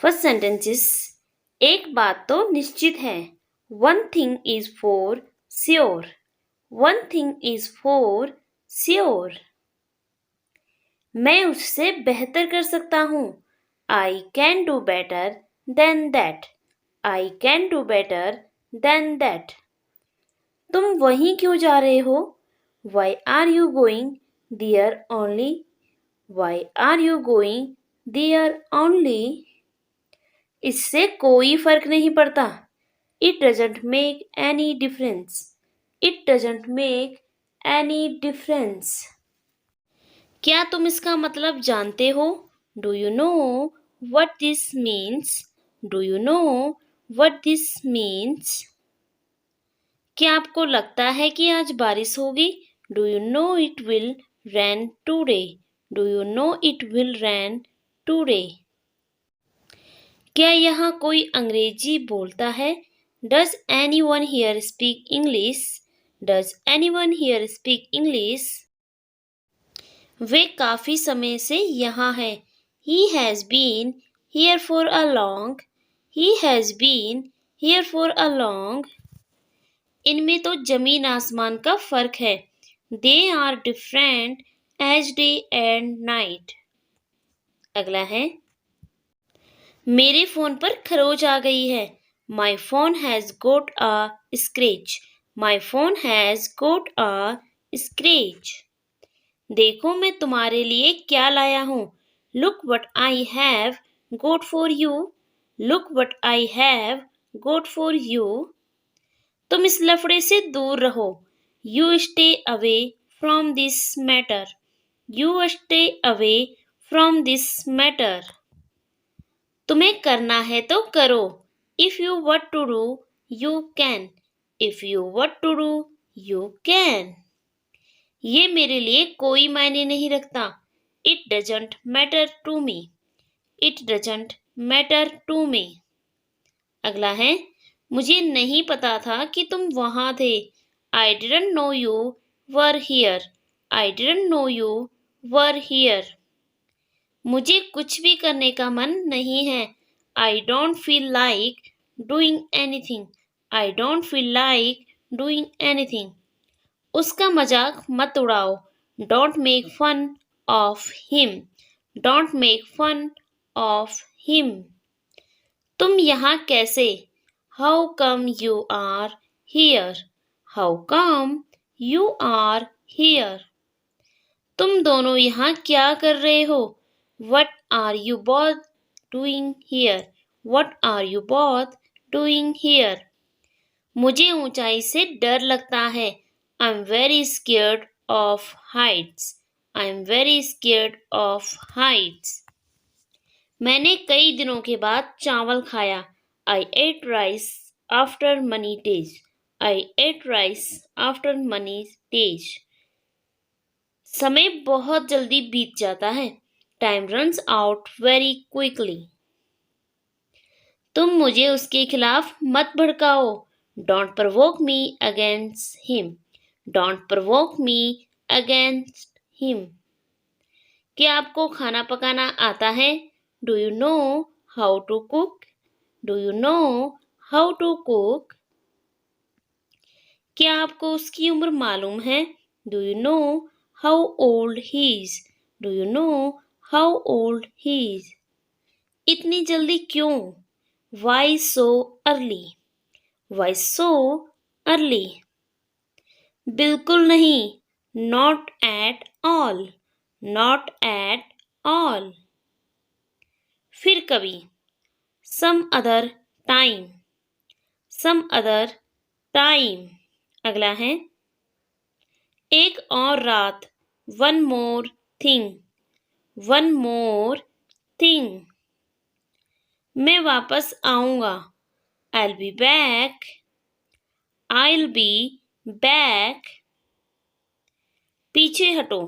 First sentence is एक बात तो निश्चित है. One thing is for sure. One thing is for sure. मैं उससे बेहतर कर सकता हूँ. I can do better than that. I can do better than that. तुम वहीं क्यों जा रहे हो? Why are you going there only. Why are you going there only. इससे कोई फर्क नहीं पड़ता. It doesn't make any difference. It doesn't make any difference. क्या तुम इसका मतलब जानते हो? Do you know what this means? Do you know what this means. क्या आपको लगता है कि आज बारिश होगी? Do you know it will rain today. Do you know it will rain today. क्या यहाँ कोई अंग्रेजी बोलता है? Does anyone here speak English. Does anyone here speak English. वे काफी समय से यहाँ है. He has been here for a long. He has been here for a long. इनमें तो जमीन आसमान का फर्क है. They are different as day and night. अगला है मेरे फोन पर खरोच आ गई है. My phone has got a scratch. My phone has got a scratch. देखो मैं तुम्हारे लिए क्या लाया हूँ. Look what I have got for you. Look what I have got for you. तुम इस लफड़े से दूर रहो. You stay away from this matter. You stay away from this matter. तुम्हें करना है तो करो. If you want to do, you can. If you want to do, you can. ये मेरे लिए कोई मायने नहीं रखता. It doesn't matter to me. It doesn't matter to me. अगला है मुझे नहीं पता था कि तुम वहां थे. I didn't know you were here. I didn't know you were here. मुझे कुछ भी करने का मन नहीं है. I don't feel like doing anything. I don't feel like doing anything. उसका मजाक मत उड़ाओ. Don't make fun of him. Don't make fun of him. तुम यहाँ कैसे? How come you are here? How come you are here? तुम दोनों यहाँ क्या कर रहे हो? What are you both doing here? What are you both doing here? मुझे ऊंचाई से डर लगता है. I'm very scared of heights. I'm very scared of heights. मैंने कई दिनों के बाद चावल खाया. I ate rice after many days. I ate rice after many days. समय बहुत जल्दी बीत जाता है. Time runs out very quickly. तुम मुझे उसके खिलाफ मत भड़काओ. Don't provoke me against him. Don't provoke me against him. क्या आपको खाना पकाना आता है? Do you know how to cook? Do you know how to cook? क्या आपको उसकी उम्र मालूम है? Do you know how old he is? Do you know how old he is? इतनी जल्दी क्यों? Why so early? Why so early? बिल्कुल नहीं. Not at all. Not at all. फिर कभी. Some other time. Some other time. अगला है एक और रात. One more thing. One more thing. मैं वापस आऊंगा. I'll be back. I'll be back. पीछे हटो.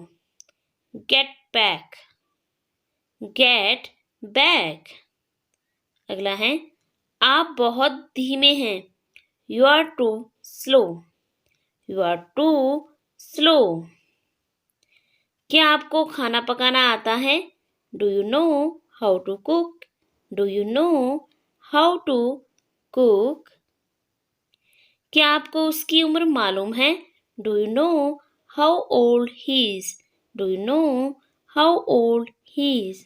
Get back. Get back. अगला है आप बहुत धीमे हैं. You are too slow. You are too slow. क्या आपको खाना पकाना आता है? Do you know how to cook? Do you know how to cook? क्या आपको उसकी उम्र मालूम है? Do you know how old he is? Do you know how old he is?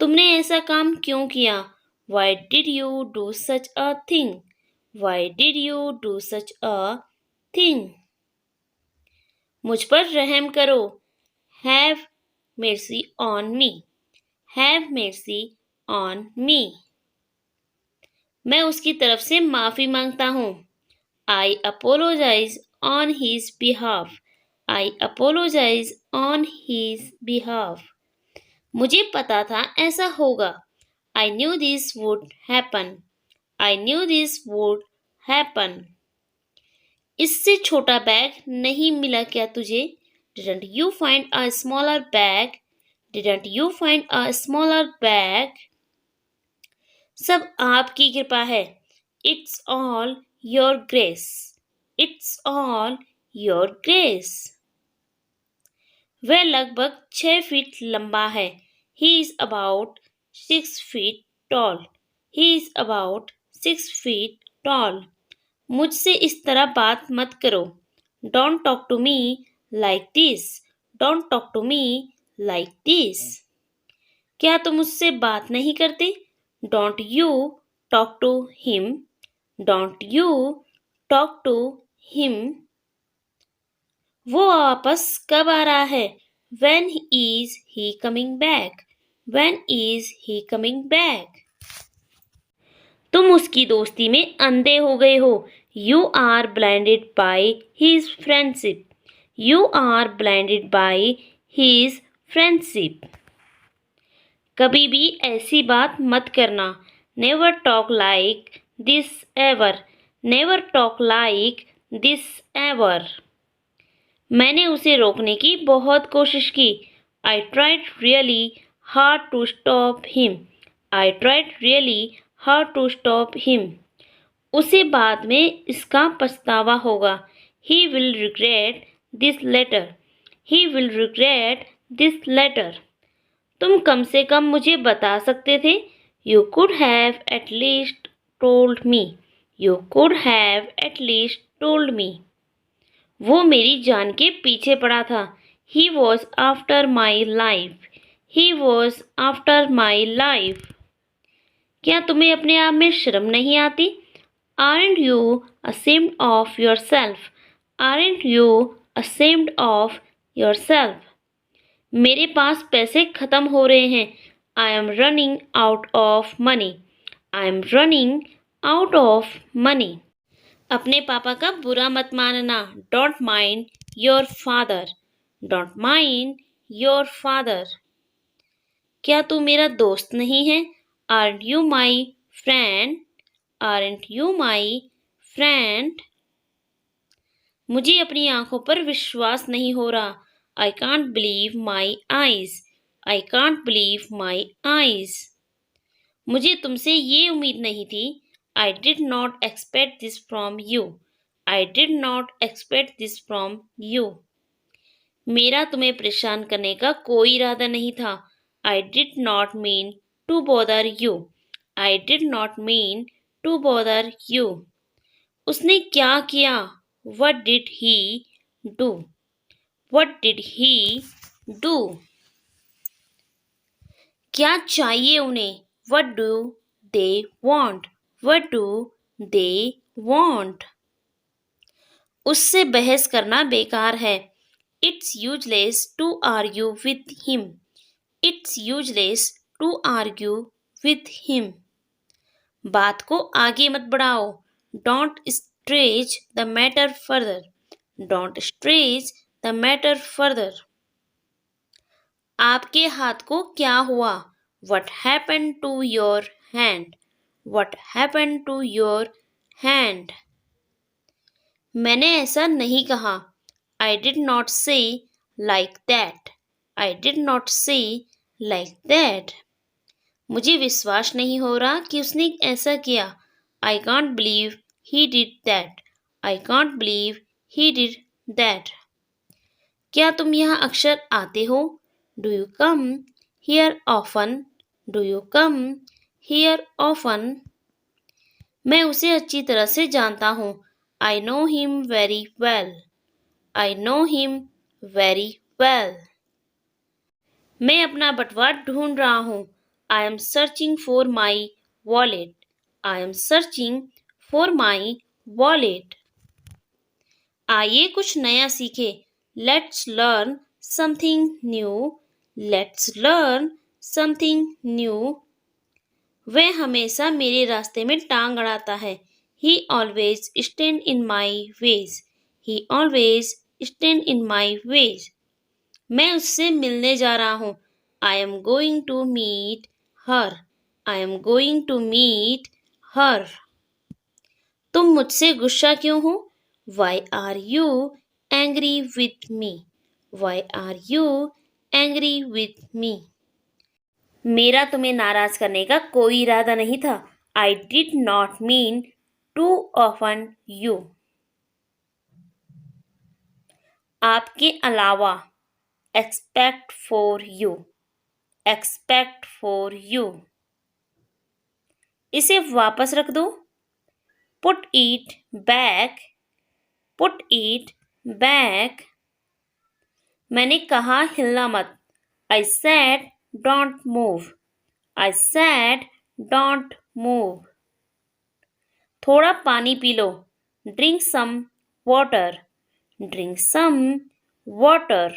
तुमने ऐसा काम क्यों किया? Why did you do such a thing? Why did you do such a thing? मुझ पर रहम करो। Have mercy on me. Have mercy on me. मैं उसकी तरफ से माफी मांगता हूँ। I apologize on his behalf. I apologize on his behalf. मुझे पता था ऐसा होगा। I knew this would happen. I knew this would happen. इससे छोटा बैग नहीं मिला क्या तुझे? Didn't you find a smaller bag? Didn't you find a smaller bag? सब आपकी कृपा है। It's all your grace. It's all your grace. वह लगभग 6 फीट लंबा है। He is about 6 feet tall. He is about 6 feet tall. मुझसे इस तरह बात मत करो। Don't talk to me like this. Don't talk to me like this. क्या तुम उससे बात नहीं करते? Don't you talk to him? Don't you talk to him? वो वापस कब आ रहा है? When is he coming back? When is he coming back? तुम उसकी दोस्ती में अंधे हो गए हो। You are blinded by his friendship. You are blinded by his friendship. कभी भी ऐसी बात मत करना। Never talk like this ever. Never talk like this ever. मैंने उसे रोकने की बहुत कोशिश की। I tried really hard to stop him. I tried really hard to stop him. उसे बाद में इसका पछतावा होगा। He will regret this later. He will regret this later. तुम कम से कम मुझे बता सकते थे। You could have at least told me. You could have at least told me. वो मेरी जान के पीछे पड़ा था। He was after my life. He was after my life. क्या तुम्हें अपने आप में शर्म नहीं आती? Aren't you ashamed of yourself? Aren't you ashamed of yourself? मेरे पास पैसे खत्म हो रहे हैं। I am running out of money. I am running out of money. अपने पापा का बुरा मत मानना। Don't mind your father. Don't mind your father. क्या तू मेरा दोस्त नहीं है? Aren't you my friend? Aren't you my friend? मुझे अपनी आंखों पर विश्वास नहीं हो रहा। I can't believe my eyes. I can't believe my eyes. मुझे तुमसे ये उम्मीद नहीं थी। I did not expect this from you. I did not expect this from you. मेरा तुम्हें परेशान करने का कोई इरादा नहीं था। I did not mean to bother you. I did not mean to bother you. उसने क्या किया? What did he do? What did he do? क्या चाहिए उन्हें? What do they want? What do they want? उससे बहस करना बेकार है। It's useless to argue with him. It's useless to argue with him. बात को आगे मत बढ़ाओ। Don't stretch the matter further. Don't stretch the matter further. आपके हाथ को क्या हुआ? What happened to your hand? What happened to your hand? मैंने ऐसा नहीं कहा। I did not say like that. I did not say like that. मुझे विश्वास नहीं हो रहा कि उसने ऐसा किया। I can't believe he did that. I can't believe he did that. क्या तुम यहाँ अक्सर आते हो? Do you come here often? Do you come here often. मैं उसे अच्छी तरह से जानता हूँ. I know him very well. I know him very well. मैं अपना बटुआ ढूंढ रहा हूँ. I am searching for my wallet. I am searching for my wallet. आइए कुछ नया सीखें. Let's learn something new. Let's learn something new. वह हमेशा मेरे रास्ते में टांग अड़ाता है. He always stand in my ways. He always stand in my ways. मैं उससे मिलने जा रहा हूँ. I am going to meet her. I am going to meet her. तुम मुझसे गुस्सा क्यों हो? Why are you angry with me? Why are you angry with me? मेरा तुम्हें नाराज करने का कोई इरादा नहीं था. I did not mean to offend you. आपके अलावा. Except for you. Except for you. इसे वापस रख दो. Put it back. Put it back. मैंने कहा हिलना मत. I said don't move. I said don't move. थोड़ा पानी P low. Drink some water. Drink some water.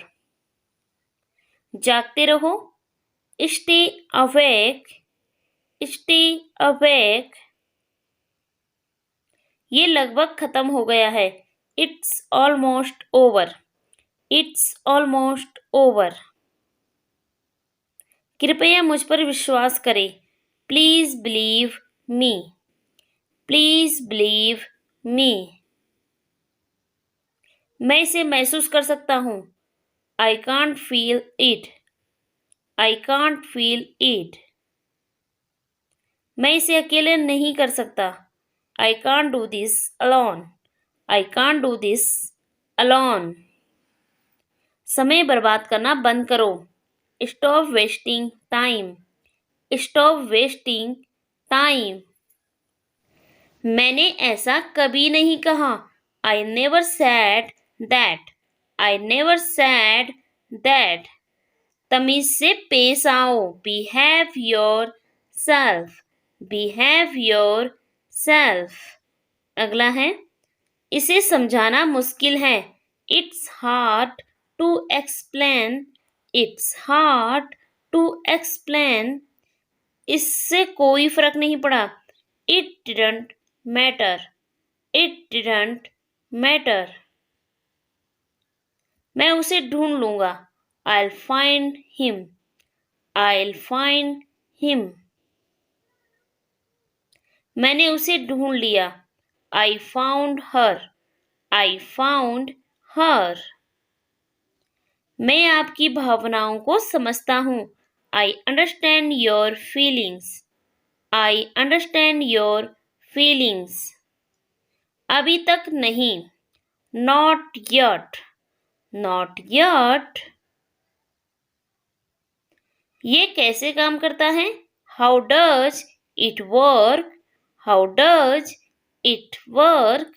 जागते रहो. Stay awake. Stay awake. ये लगभग खत्म हो गया है. It's almost over. It's almost over. कृपया मुझ पर विश्वास करें. Please believe me. Please believe me. मैं इसे महसूस कर सकता हूँ. I can't feel it. I can't feel it. मैं इसे अकेले नहीं कर सकता. I can't do this alone. I can't do this alone. समय बर्बाद करना बंद करो. Stop wasting time. Stop wasting time. मैंने ऐसा कभी नहीं कहा. I never said that. I never said that. तमीज से पेश आओ. Behave yourself. Behave yourself. अगला है. इसे समझाना मुश्किल है. It's hard to explain. It's hard to explain. इससे कोई फर्क नहीं पड़ा. It didn't matter. It didn't matter. मैं उसे ढूंढ लूंगा. I'll find him. I'll find him. मैंने उसे ढूंढ लिया. I found her. I found her. मैं आपकी भावनाओं को समझता हूँ. I understand your feelings. I understand your feelings. अभी तक नहीं. Not yet. Not yet. ये कैसे काम करता है? How does it work? How does it work?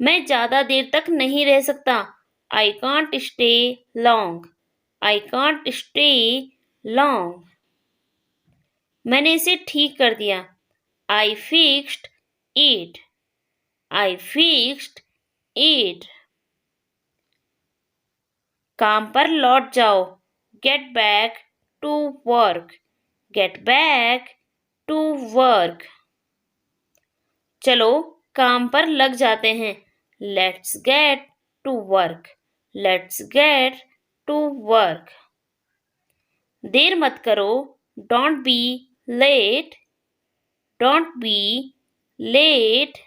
मैं ज़्यादा देर तक नहीं रह सकता. I can't stay long. I can't stay long. मैंने इसे ठीक कर दिया. I fixed it. I fixed it. काम पर लौट जाओ. Get back to work. Get back to work. चलो काम पर लग जाते हैं. Let's get to work. Let's get to work. देर मत करो. Don't be late. Don't be late.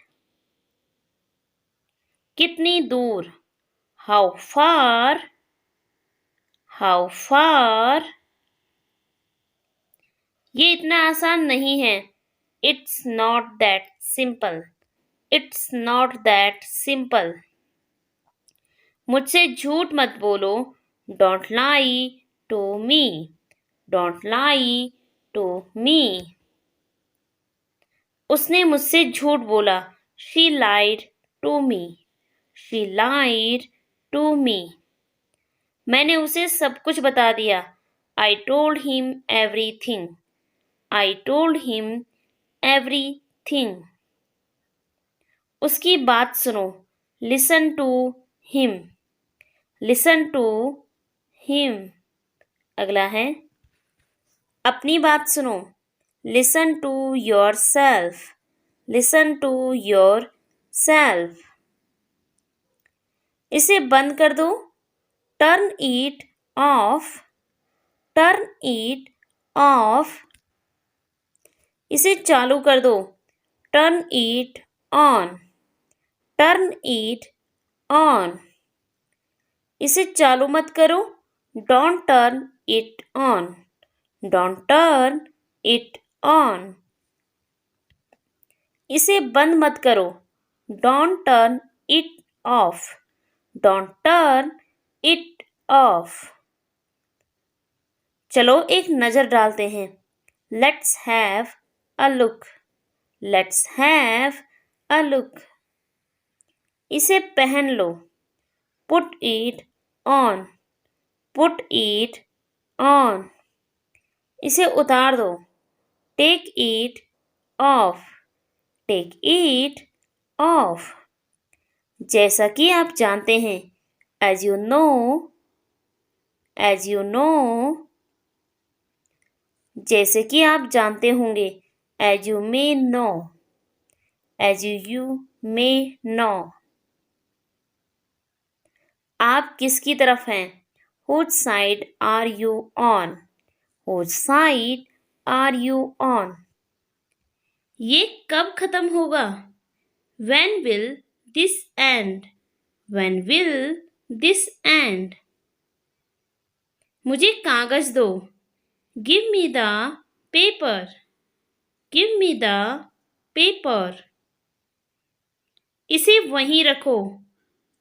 कितनी दूर? How far? How far? ये इतना आसान नहीं है. It's not that simple. It's not that simple. मुझसे झूठ मत बोलो. Don't lie to me. Don't lie to me. उसने मुझसे झूठ बोला. She lied to me. She lied to me. मैंने उसे सब कुछ बता दिया. I told him everything. I told him everything. उसकी बात सुनो. Listen to him. Listen to him. अगला है अपनी बात सुनो. Listen to yourself. Listen to yourself. इसे बंद कर दो. Turn it off. Turn it off. इसे चालू कर दो. Turn it on. Turn it on. इसे चालू मत करो. Don't turn it on. Don't turn it on. इसे बंद मत करो. Don't turn it off. Don't turn it off. चलो एक नजर डालते हैं. Let's have a look. Let's have a look. इसे पहन लो. Put it on. Put it on. इसे उतार दो. Take it off. Take it off. जैसा कि आप जानते हैं. As you know. As you know. जैसे कि आप जानते होंगे. As you may know. As you may know. आप किसकी तरफ हैं? Whose side are you on? Whose side are you on? ये कब खत्म होगा? When will this end? When will this end? मुझे कागज दो. Give me the paper. Give me the paper. इसे वहीं रखो.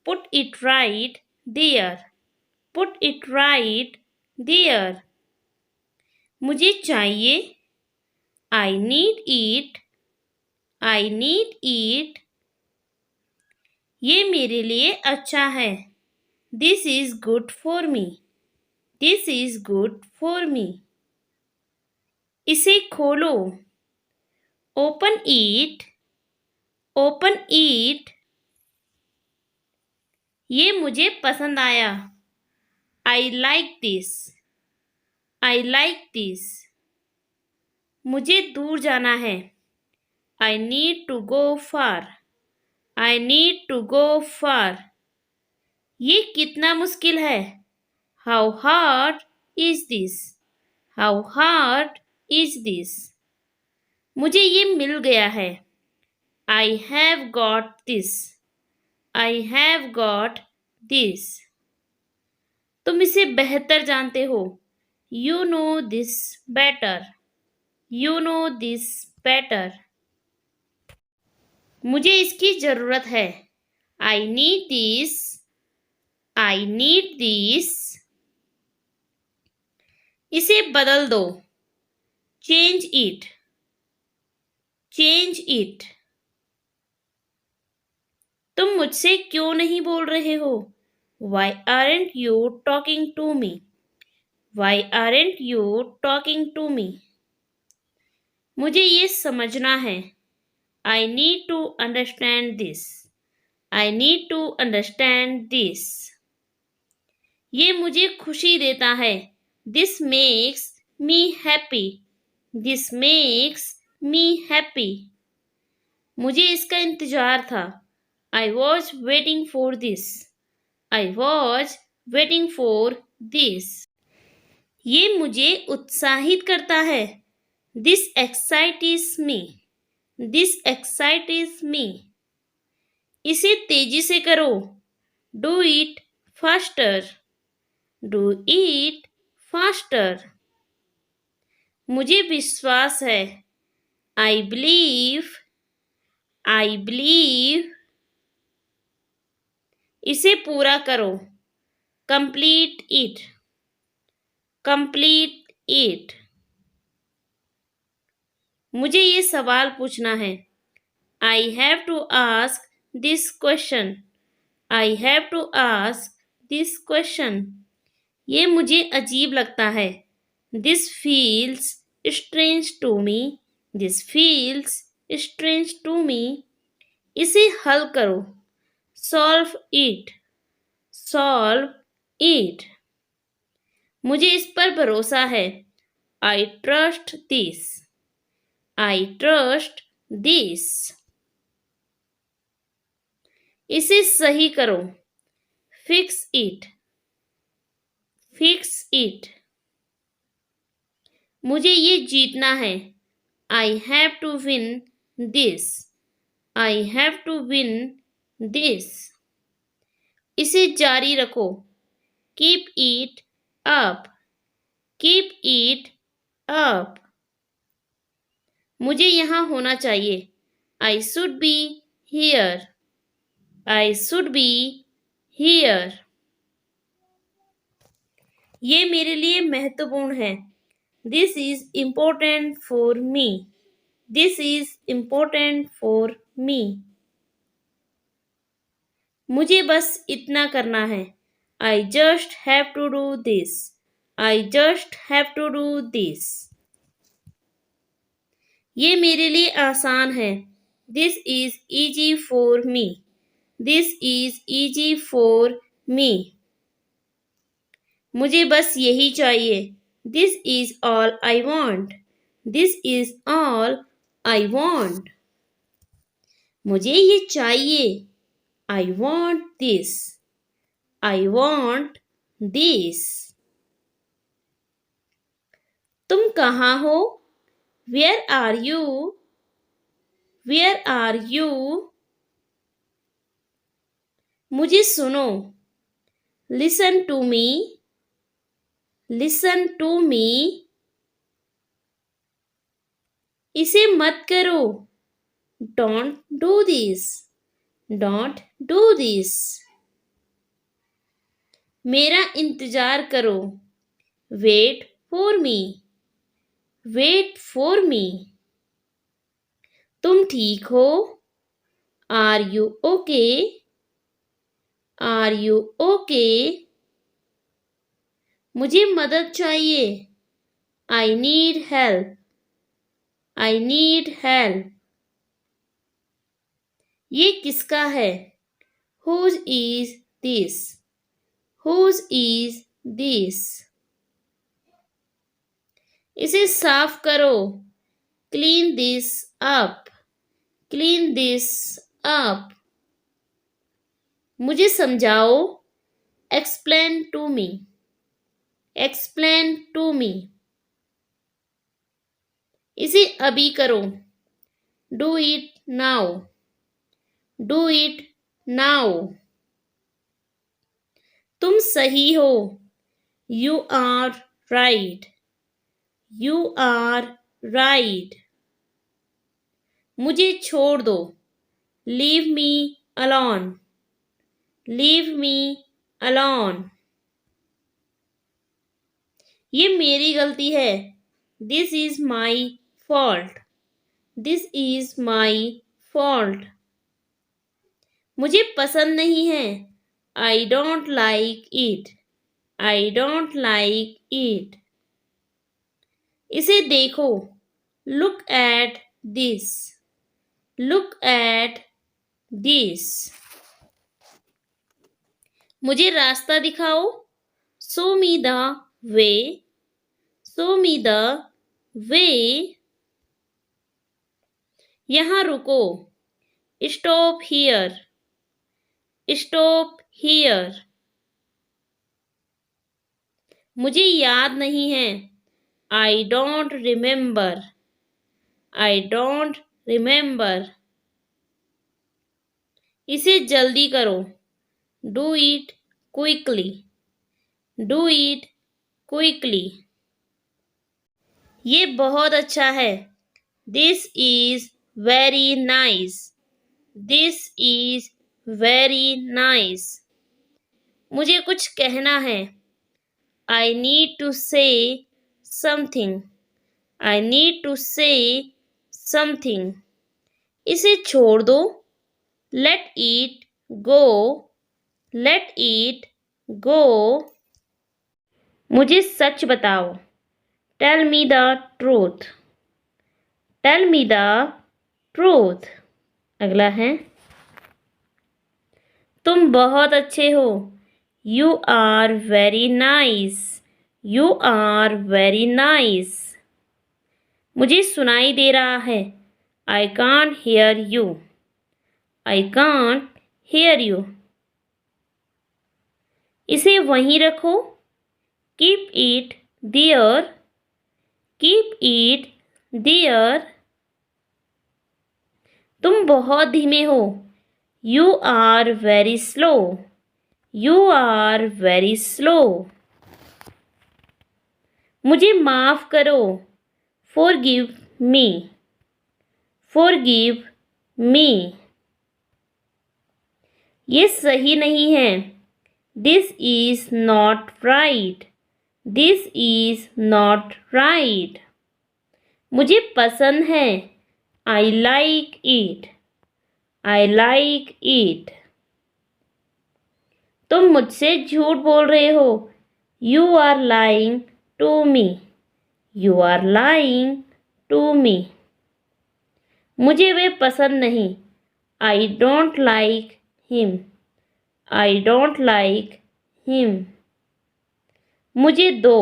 Put it right there. Put it right there. मुझे चाहिए. I need it. I need it. ये मेरे लिए अच्छा है. This is good for me. This is good for me. इसे खोलो. Open it. Open it. ये मुझे पसंद आया. I like this. I like this. मुझे दूर जाना है. I need to go far. I need to go far. ये कितना मुश्किल है. How hard is this? How hard is this? मुझे ये मिल गया है. I have got this. I have got this. तुम इसे बेहतर जानते हो. You know this better. You know this better. मुझे इसकी जरूरत है. I need this. I need this. इसे बदल दो. Change it. Change it. तुम मुझसे क्यों नहीं बोल रहे हो? Why aren't you talking to me? Why aren't you talking to me? मुझे ये समझना है. I need to understand this. I need to understand this. ये मुझे खुशी देता है. This makes me happy. This makes me happy. मुझे इसका इंतजार था. I was waiting for this. I was waiting for this. ये मुझे उत्साहित करता है. This excites me. This excites me. इसे तेजी से करो. Do it faster. Do it faster. मुझे विश्वास है. I believe. I believe. इसे पूरा करो. Complete it. Complete it. मुझे ये सवाल पूछना है। I have to ask this question. I have to ask this question. ये मुझे अजीब लगता है। This feels strange to me. This feels strange to me. इसे हल करो। Solve it. Solve it. मुझे इस पर भरोसा है। I trust this. I trust this. इसे सही करो। Fix it. Fix it. मुझे ये जीतना है। I have to win this. I have to win this. इसे जारी रखो। Keep it up. Keep it up. मुझे यहाँ होना चाहिए। I should be here. I should be here. ये मेरे लिए महत्वपूर्ण है। This is important for me. This is important for me. मुझे बस इतना करना है। I just have to do this. I just have to do this. ये मेरे लिए आसान है। This is easy for me. This is easy for me. मुझे बस यही चाहिए। This is all I want. This is all I want. मुझे ये चाहिए। I want this. I want this. तुम कहाँ हो? Where are you? Where are you? मुझे सुनो। Listen to me. Listen to me. इसे मत करो। Don't do this. Don't do this. मेरा इंतजार करो। Wait for me. Wait for me. तुम ठीक हो? Are you okay? Are you okay? मुझे मदद चाहिए। I need help. I need help. ये किसका है? Whose is this? Whose is this? इसे साफ करो। Clean this up. Clean this up. मुझे समझाओ। Explain to me. Explain to me. इसे अभी करो। Do it now. Do it now. तुम सही हो। You are right. You are right. मुझे छोड़ दो। Leave me alone. Leave me alone. ये मेरी गलती है। This is my fault. This is my fault. मुझे पसंद नहीं है। I don't like it. I don't like it. इसे देखो। Look at this. Look at this. मुझे रास्ता दिखाओ। Show me the way. Show me the way. यहाँ रुको। Stop here. Stop here. मुझे याद नहीं है। I don't remember. I don't remember. इसे जल्दी करो। Do it quickly. Do it quickly. ये बहुत अच्छा है। This is very nice. This is very nice. मुझे कुछ कहना है। I need to say something. I need to say something. इसे छोड़ दो. Let it go. Let it go. मुझे सच बताओ. Tell me the truth. Tell me the truth. अगला है. तुम बहुत अच्छे हो. You are very nice. You are very nice. मुझे सुनाई दे रहा है. I can't hear you. I can't hear you. इसे वहीं रखो. Keep it there. Keep it there. तुम बहुत धीमे हो. You are very slow. You are very slow. मुझे माफ करो. Forgive me. Forgive me. ये सही नहीं है. This is not right. This is not right. मुझे पसंद है. I like it. I like it. तुम मुझसे झूठ बोल रहे हो. You are lying to me. You are lying to me. मुझे वे पसंद नहीं. I don't like him. I don't like him. मुझे दो.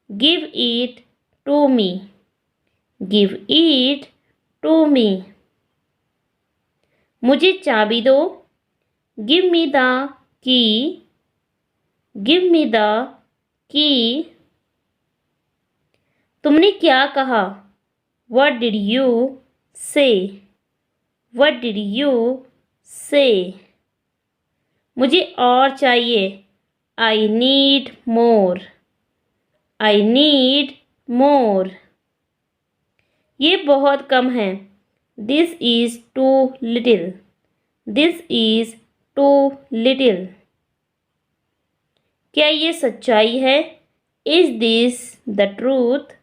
Give it to me. Give it to me. मुझे चाबी दो. Give me the key. Give me the key. तुमने क्या कहा? What did you say? What did you say? मुझे और चाहिए. I need more. I need more. ये बहुत कम है. This is too little. This is too little. क्या ये सच्चाई है? Is this the truth?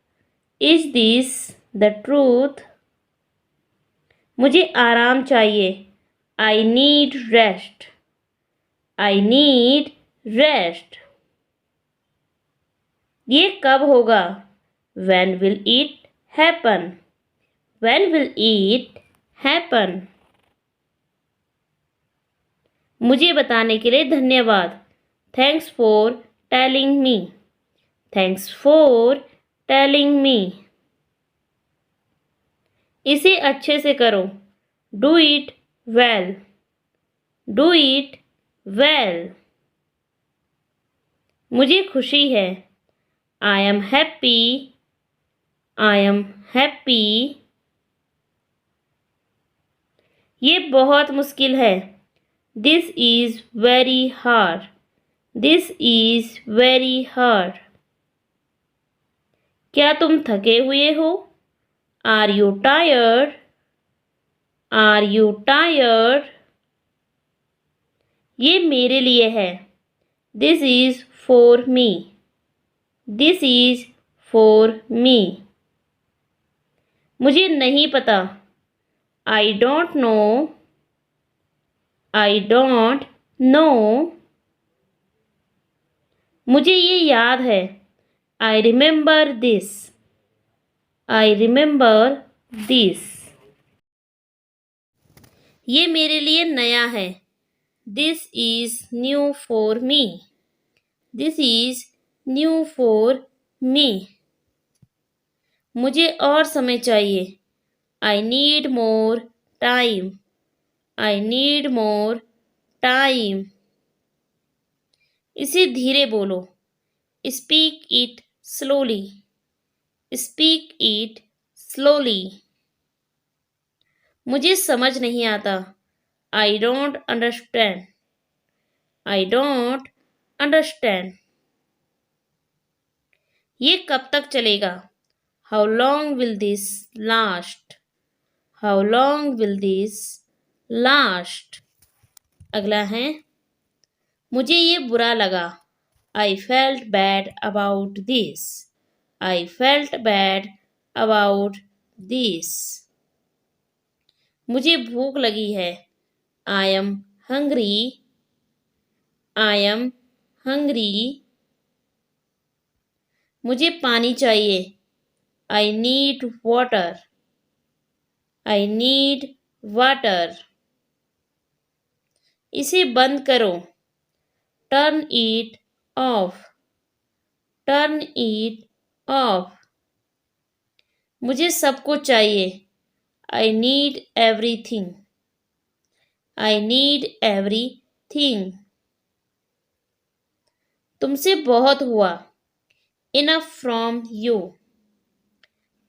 Is this the truth? मुझे आराम चाहिए. I need rest. I need rest. ये कब होगा? When will it happen? When will it happen? मुझे बताने के लिए धन्यवाद. Thanks for telling me. Thanks for telling me. इसे अच्छे से करो. Do it well. Do it well. मुझे खुशी है. I am happy. I am happy. ये बहुत मुश्किल है. This is very hard. This is very hard. क्या तुम थके हुए हो? Are you tired? Are you tired? ये मेरे लिए है. This is for me. This is for me. मुझे नहीं पता. I don't know. I don't know. मुझे ये याद है. I remember this. I remember this. ये मेरे लिए नया है. This is new for me. This is new for me. मुझे और समय चाहिए. I need more time. I need more time. इसे धीरे बोलो. Speak it slowly. Speak it slowly. मुझे समझ नहीं आता. I don't understand. I don't understand. ये कब तक चलेगा? How long will this last? How long will this last? अगला है. मुझे ये बुरा लगा. I felt bad about this. I felt bad about this. मुझे भूख लगी है। I am hungry. I am hungry. मुझे पानी चाहिए। I need water. I need water. इसे बंद करो। Turn it off. Turn it off. मुझे सब कुछ चाहिए। I need everything. I need everything. तुमसे बहुत हुआ। Enough from you.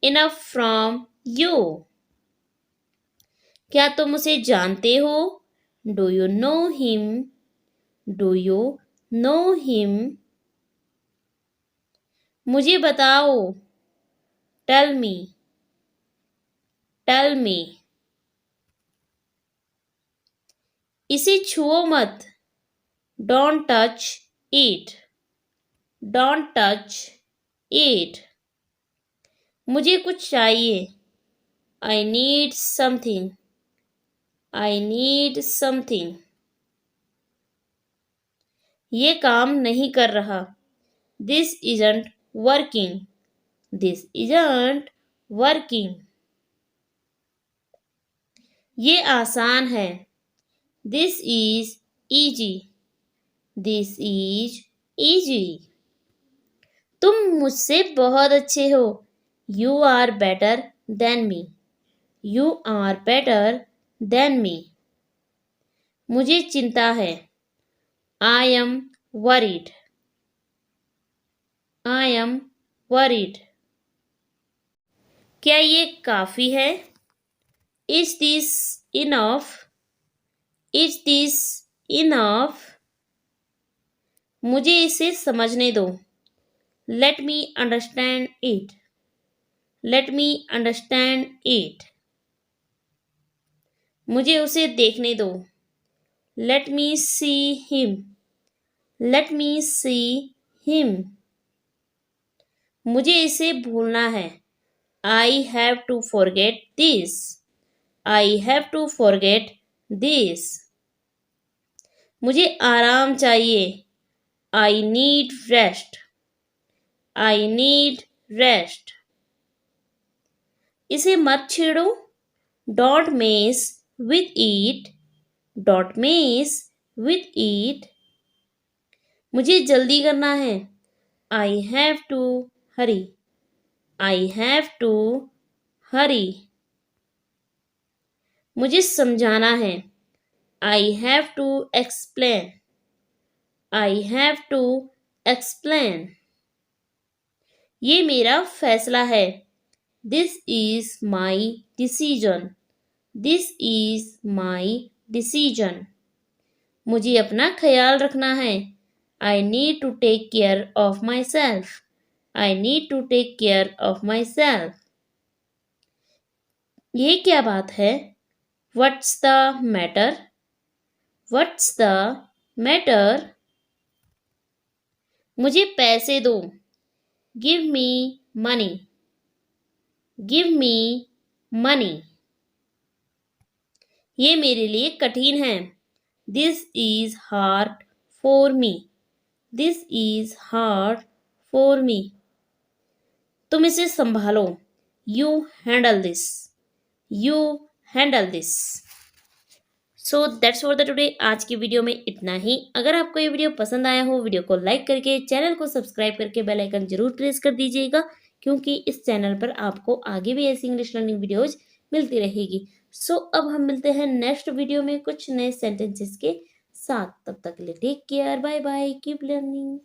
Enough from you. क्या तुम उसे जानते हो? Do you know him? Do you know him? मुझे बताओ। Tell me. Tell me. इसे छुओ मत। Don't touch it. Don't touch it. मुझे कुछ चाहिए। I need something. I need something. ये काम नहीं कर रहा। This isn't working. This isn't working. ये आसान है। This is easy. This is easy. तुम मुझसे बहुत अच्छे हो। You are better than me. You are better than me. मुझे चिंता है। I am worried. I am worried. क्या ये काफी है? Is this enough? Is this enough? मुझे इसे समझने दो। Let me understand it. Let me understand it. मुझे उसे देखने दो। Let me see him. Let me see him. मुझे इसे भूलना है। I have to forget this. I have to forget this. मुझे आराम चाहिए। I need rest. I need rest. इसे मत छेड़ो। Don't mess with it. Don't mess with it. मुझे जल्दी करना है। I have to hurry. I have to hurry. मुझे समझाना है। I have to explain. I have to explain. ये मेरा फैसला है। This is my decision. This is my decision. मुझे अपना ख्याल रखना है। I need to take care of myself. I need to take care of myself. ये क्या बात है? What's the matter? What's the matter? मुझे पैसे दो। Give me money. Give me money. ये मेरे लिए कठिन है। This is hard for me. This is hard for me. तुम इसे संभालो। You handle this. You handle this. So that's for the today. आज की वीडियो में इतना ही। अगर आपको ये वीडियो पसंद आया हो, वीडियो को लाइक करके चैनल को सब्सक्राइब करके बेल आइकन जरूर प्रेस कर दीजिएगा, क्योंकि इस चैनल पर आपको आगे भी ऐसी इंग्लिश लर्निंग वीडियोज मिलती रहेगी। सो अब हम मिलते हैं नेक्स्ट वीडियो में कुछ नए सेंटेंसेस के साथ। तब तक के लिए take care. Bye bye. Keep learning.